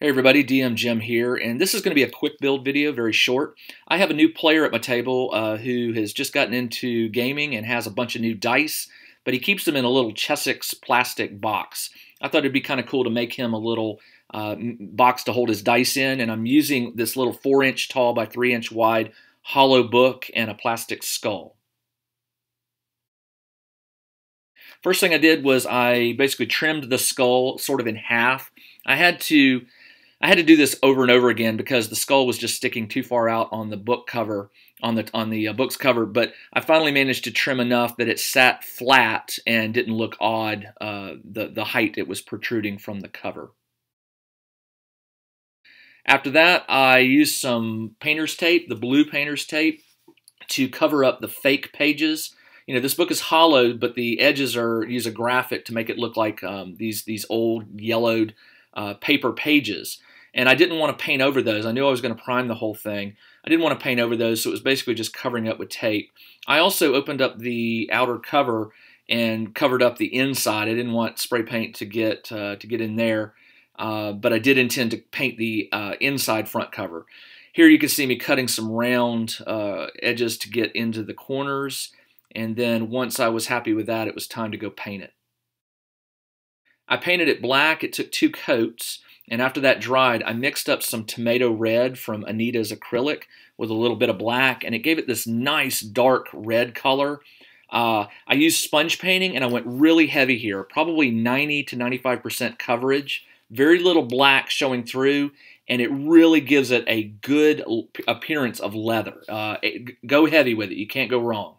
Hey everybody, DM Jim here, and this is going to be a quick build video, very short. I have a new player at my table who has just gotten into gaming and has a bunch of new dice, but he keeps them in a little Chessex plastic box. I thought it'd be kind of cool to make him a little box to hold his dice in, and I'm using this little 4-inch tall by 3-inch wide hollow book and a plastic skull. First thing I did was I basically trimmed the skull sort of in half. I had to do this over and over again because the skull was just sticking too far out on the book cover, on the book's cover. But I finally managed to trim enough that it sat flat and didn't look odd. The height it was protruding from the cover. After that, I used some painter's tape, the blue painter's tape, to cover up the fake pages. You know, this book is hollowed, but the edges use a graphic to make it look like these old yellowed paper pages. And I didn't want to paint over those. I knew I was going to prime the whole thing. I didn't want to paint over those, so it was basically just covering up with tape. I also opened up the outer cover and covered up the inside. I didn't want spray paint to get in there, but I did intend to paint the inside front cover. Here you can see me cutting some round edges to get into the corners, and then once I was happy with that, it was time to go paint it. I painted it black. It took 2 coats. And after that dried, I mixed up some tomato red from Anita's Acrylic with a little bit of black, and it gave it this nice dark red color. I used sponge painting, and I went really heavy here, probably 90 to 95% coverage, very little black showing through, and it really gives it a good appearance of leather. Go heavy with it. You can't go wrong.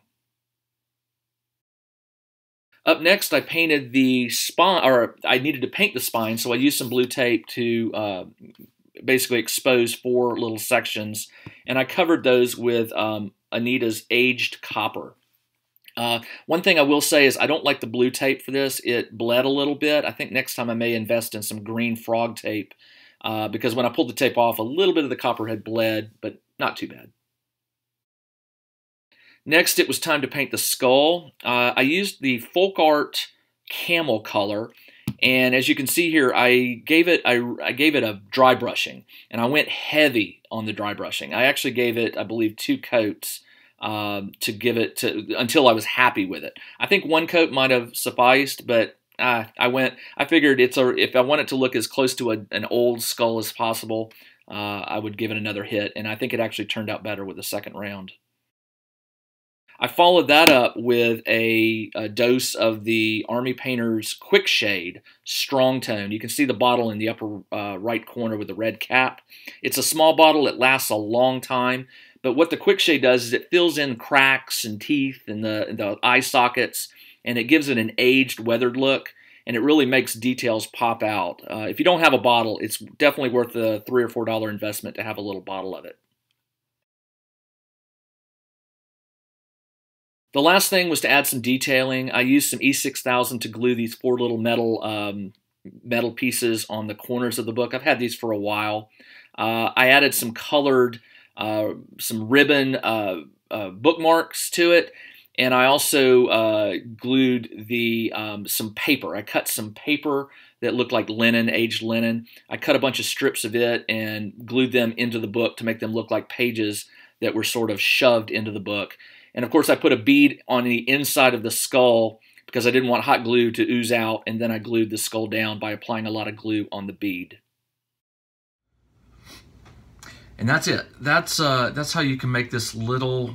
Up next, I painted the spine, or I needed to paint the spine, so I used some blue tape to basically expose 4 little sections, and I covered those with Anita's aged copper. One thing I will say is I don't like the blue tape for this. It bled a little bit. I think next time I may invest in some green frog tape because when I pulled the tape off, a little bit of the copper had bled, but not too bad. Next, it was time to paint the skull. I used the FolkArt Camel color, and as you can see here, I gave it a dry brushing, and I went heavy on the dry brushing. I actually gave it, I believe, 2 coats to give it until I was happy with it. I think 1 coat might have sufficed, but I figured if I want it to look as close to an old skull as possible, I would give it another hit, and I think it actually turned out better with the second round. I followed that up with a dose of the Army Painter's Quick Shade Strong Tone. You can see the bottle in the upper right corner with the red cap. It's a small bottle. It lasts a long time. But what the Quick Shade does is it fills in cracks and teeth in the eye sockets, and it gives it an aged, weathered look, and it really makes details pop out. If you don't have a bottle, it's definitely worth the $3 or $4 investment to have a little bottle of it. The last thing was to add some detailing. I used some E6000 to glue these 4 little metal pieces on the corners of the book. I've had these for a while. I added some colored, some ribbon bookmarks to it, and I also glued some paper. I cut some paper that looked like linen, aged linen. I cut a bunch of strips of it and glued them into the book to make them look like pages that were sort of shoved into the book. And of course, I put a bead on the inside of the skull because I didn't want hot glue to ooze out, and then I glued the skull down by applying a lot of glue on the bead. And that's it. That's how you can make this little,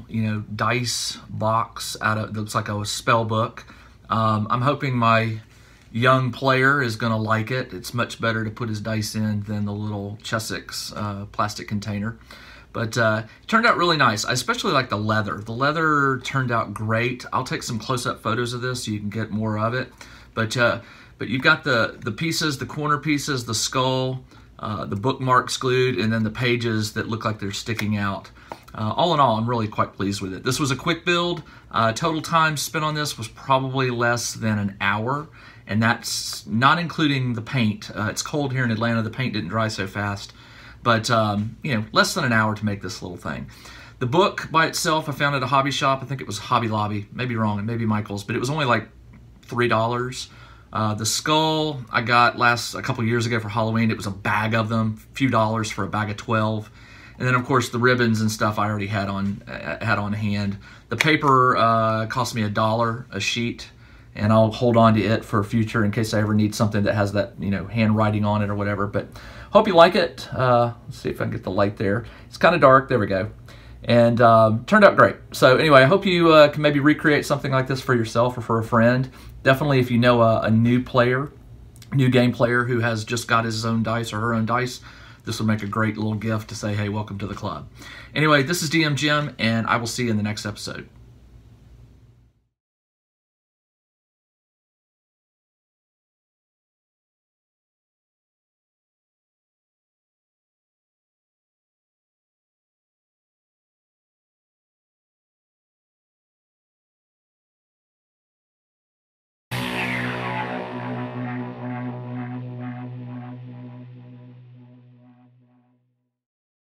dice box out of, it looks like a spell book. I'm hoping my young player is going to like it. It's much better to put his dice in than the little Chessex plastic container. But it turned out really nice. I especially like the leather. The leather turned out great. I'll take some close-up photos of this so you can get more of it. But you've got the pieces, the corner pieces, the skull, the bookmarks glued, and then the pages that look like they're sticking out. All in all, I'm really quite pleased with it. This was a quick build. Total time spent on this was probably less than an hour, and that's not including the paint. It's cold here in Atlanta. The paint didn't dry so fast. But, less than an hour to make this little thing. The book by itself, I found at a hobby shop. I think it was Hobby Lobby. Maybe wrong, maybe Michael's. But it was only like $3. The skull I got a couple years ago for Halloween. It was a bag of them, a few dollars for a bag of 12. And then of course the ribbons and stuff I already had on hand. The paper cost me $1 a sheet, and I'll hold on to it for future in case I ever need something that has that, you know, handwriting on it or whatever. But hope you like it. Let's see if I can get the light there. It's kind of dark. There we go. And turned out great. So anyway, I hope you can maybe recreate something like this for yourself or for a friend. Definitely if you know a new game player who has just got his own dice or her own dice, this will make a great little gift to say, hey, welcome to the club. Anyway, this is DM Jim, and I will see you in the next episode.